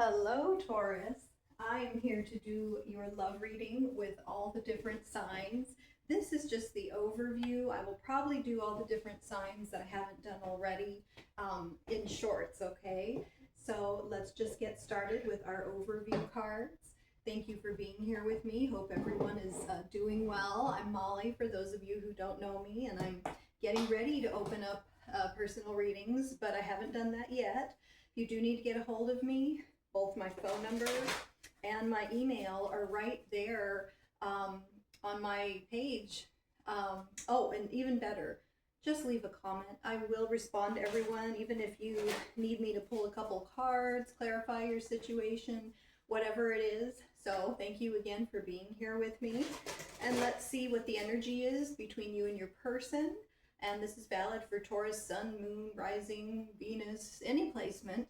Hello, Taurus. I'm here to do your love reading with all the different signs. This is just the overview. I will probably do all the different signs that I haven't done already in shorts, okay? So let's just get started with our overview cards. Thank you for being here with me. Hope everyone is doing well. I'm Molly, for those of you who don't know me, and I'm getting ready to open up personal readings, but I haven't done that yet. If you do need to get a hold of me, both my phone number and my email are right there on my page. Oh, and even better, just leave a comment. I will respond to everyone, even if you need me to pull a couple cards, clarify your situation, whatever it is. So thank you again for being here with me. And let's see what the energy is between you and your person. And this is valid for Taurus, Sun, Moon, Rising, Venus, any placement.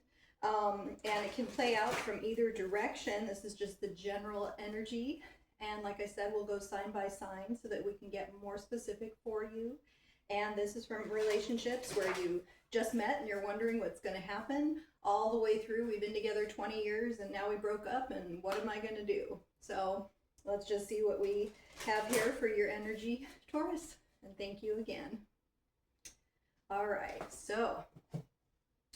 And it can play out from either direction. This is just the general energy. And like I said, we'll go sign by sign so that we can get more specific for you. And this is from relationships where you just met and you're wondering what's going to happen, all the way through. We've been together 20 years and now we broke up, and what am I going to do? So let's just see what we have here for your energy, Taurus. And thank you again. All right, so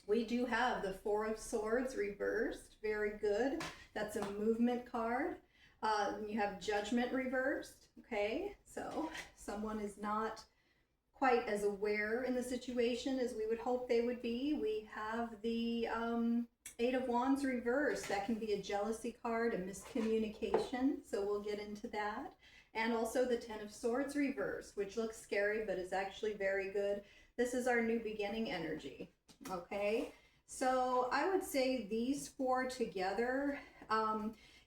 we do have the Four of Swords reversed. Very good. That's a movement card. You have Judgment reversed. Okay, so someone is not quite as aware in the situation as we would hope they would be. We have the Eight of Wands reversed. That can be a jealousy card, a miscommunication. So we'll get into that. And also the Ten of Swords reversed, which looks scary but is actually very good. This is our new beginning energy. Okay, so I would say these four together,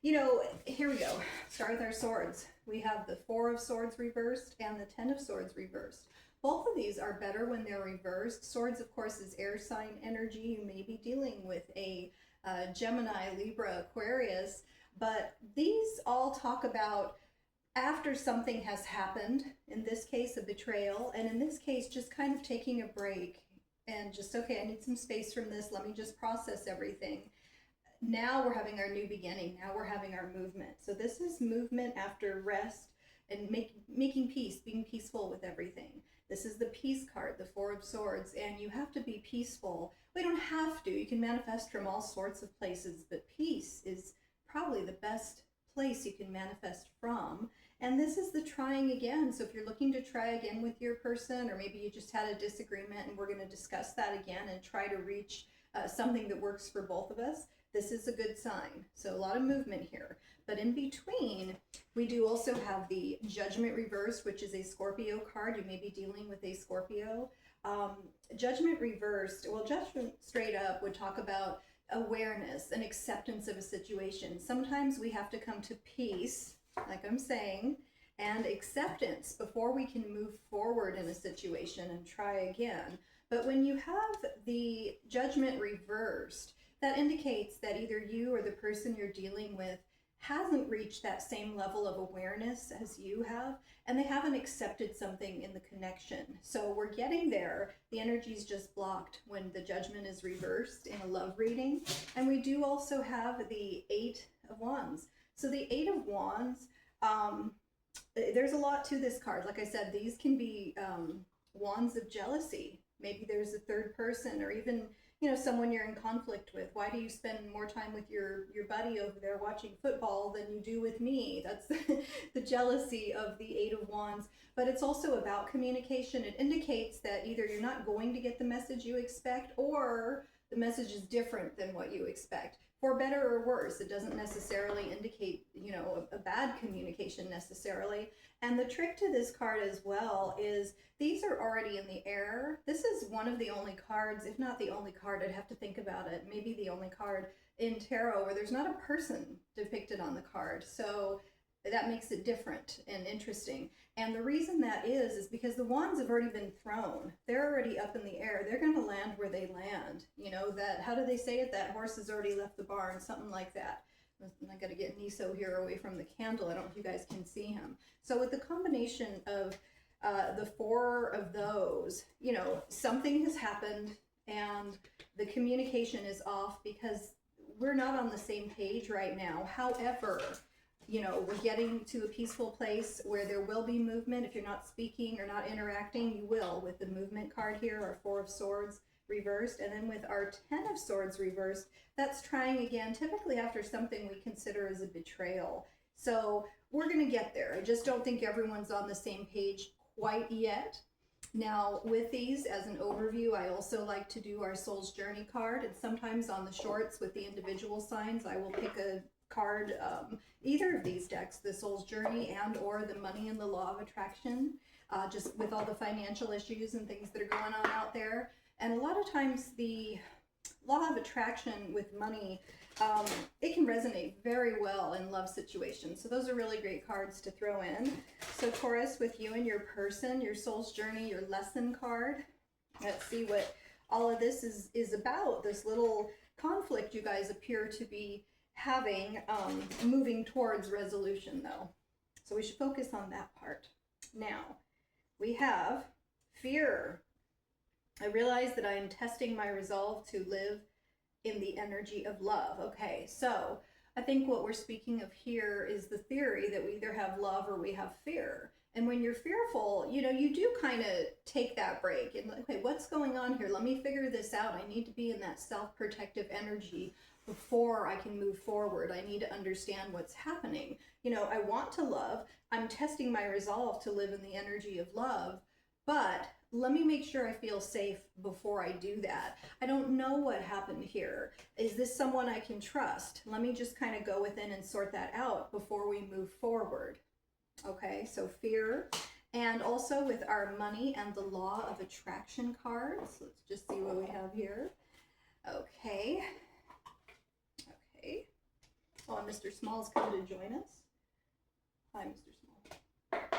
here we go. Start with our swords. We have the Four of Swords reversed and the Ten of Swords reversed. Both of these are better when they're reversed. Swords, of course, is air sign energy. You may be dealing with a Gemini, Libra, Aquarius, but these all talk about after something has happened, in this case a betrayal, and in this case just kind of taking a break and just, okay, I need some space from this, let me just process everything. Now we're having our new beginning, now we're having our movement. So this is movement after rest and making peace, being peaceful with everything. This is the peace card, the Four of Swords, and you have to be peaceful. We don't have to, you can manifest from all sorts of places, but peace is probably the best place you can manifest from. And this is the trying again. So if you're looking to try again with your person, or maybe you just had a disagreement and we're going to discuss that again and try to reach something that works for both of us, this is a good sign. So a lot of movement here. But in between, we do also have the Judgment reversed, which is a Scorpio card. You may be dealing with a Scorpio. Judgment reversed, well, Judgment straight up would talk about awareness and acceptance of a situation. Sometimes we have to come to peace, like I'm saying, and acceptance before we can move forward in a situation and try again. But when you have the Judgment reversed, that indicates that either you or the person you're dealing with hasn't reached that same level of awareness as you have, and they haven't accepted something in the connection. So we're getting there. The energy is just blocked when the Judgment is reversed in a love reading. And we do also have the Eight of Wands. So the Eight of Wands, there's a lot to this card. Like I said, these can be wands of jealousy. Maybe there's a third person, or even someone you're in conflict with. Why do you spend more time with your buddy over there watching football than you do with me? That's the jealousy of the Eight of Wands. But it's also about communication. It indicates that either you're not going to get the message you expect, or the message is different than what you expect. For better or worse, it doesn't necessarily indicate, a bad communication necessarily. And the trick to this card as well is these are already in the air. This is one of the only cards, if not the only card, I'd have to think about it, maybe the only card in tarot where there's not a person depicted on the card. So that makes it different and interesting. And the reason that is because the wands have already been thrown. They're already up in the air. They're going to land where they land. That, how do they say it? That horse has already left the barn, something like that. I got to get Niso here away from the candle. I don't know if you guys can see him. So with the combination of the four of those, something has happened and the communication is off because we're not on the same page right now. However, you know, we're getting to a peaceful place where there will be movement. If you're not speaking or not interacting, you will, with the movement card here, our 4 of Swords reversed. And then with our 10 of Swords reversed, that's trying again, typically after something we consider as a betrayal. So we're going to get there. I just don't think everyone's on the same page quite yet. Now, with these, as an overview, I also like to do our Soul's Journey card. And sometimes on the shorts with the individual signs, I will pick a card, either of these decks, the Soul's Journey and or the Money and the Law of Attraction, just with all the financial issues and things that are going on out there. And a lot of times the Law of Attraction with money, it can resonate very well in love situations. So those are really great cards to throw in. So Taurus, with you and your person, your Soul's Journey, your lesson card. Let's see what all of this is about, this little conflict you guys appear to be having, moving towards resolution though. So we should focus on that part. Now, we have fear. I realize that I am testing my resolve to live in the energy of love. Okay, so I think what we're speaking of here is the theory that we either have love or we have fear. And when you're fearful, you know, you do kind of take that break and, okay, what's going on here? Let me figure this out. I need to be in that self-protective energy before I can move forward. I need to understand what's happening. You know, I want to love. I'm testing my resolve to live in the energy of love, but let me make sure I feel safe before I do that. I don't know what happened here. Is this someone I can trust? Let me just kind of go within and sort that out before we move forward. Okay, so fear. And also with our Money and the Law of Attraction cards. Let's just see what we have here. Okay. Okay. Oh, and Mr. Small's coming to join us. Hi, Mr. Small. Okay.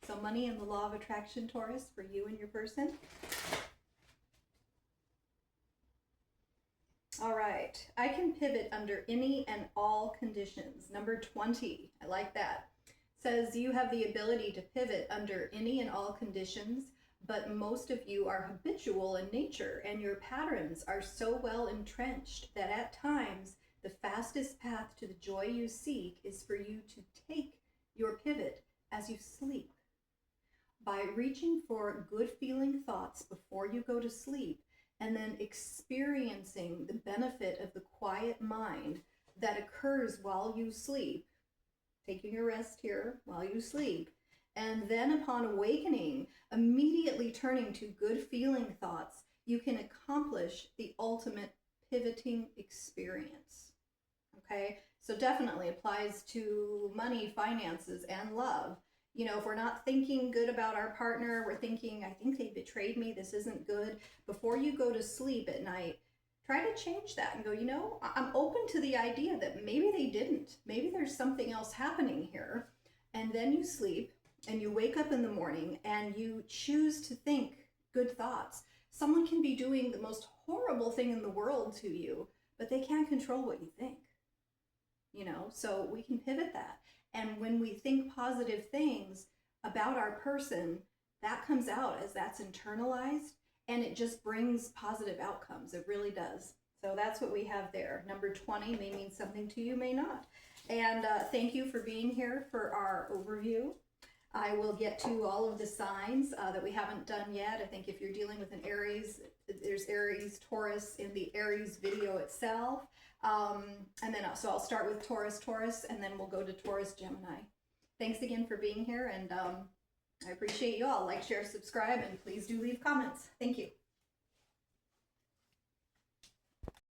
So Money and the Law of Attraction, Taurus, for you and your person. All right. I can pivot under any and all conditions. Number 20. I like that. Says you have the ability to pivot under any and all conditions, but most of you are habitual in nature and your patterns are so well entrenched that at times the fastest path to the joy you seek is for you to take your pivot as you sleep. By reaching for good feeling thoughts before you go to sleep and then experiencing the benefit of the quiet mind that occurs while you sleep, taking a rest here while you sleep, and then upon awakening, immediately turning to good feeling thoughts, you can accomplish the ultimate pivoting experience. Okay, so definitely applies to money, finances, and love. You know, if we're not thinking good about our partner, we're thinking, I think they betrayed me, this isn't good. Before you go to sleep at night, try to change that and go, you know, I'm open to the idea that maybe they didn't. Maybe there's something else happening here. And then you sleep and you wake up in the morning and you choose to think good thoughts. Someone can be doing the most horrible thing in the world to you, but they can't control what you think. You know, so we can pivot that. And when we think positive things about our person, that comes out as that's internalized. And it just brings positive outcomes. It really does. So that's what we have there. Number 20 may mean something to you, may not. And thank you for being here for our overview. I will get to all of the signs that we haven't done yet. I think if you're dealing with an Aries, there's Aries, Taurus in the Aries video itself. And then so I'll start with Taurus, and then we'll go to Taurus, Gemini. Thanks again for being here, and I appreciate you all. Like, share, subscribe, and please do leave comments. Thank you.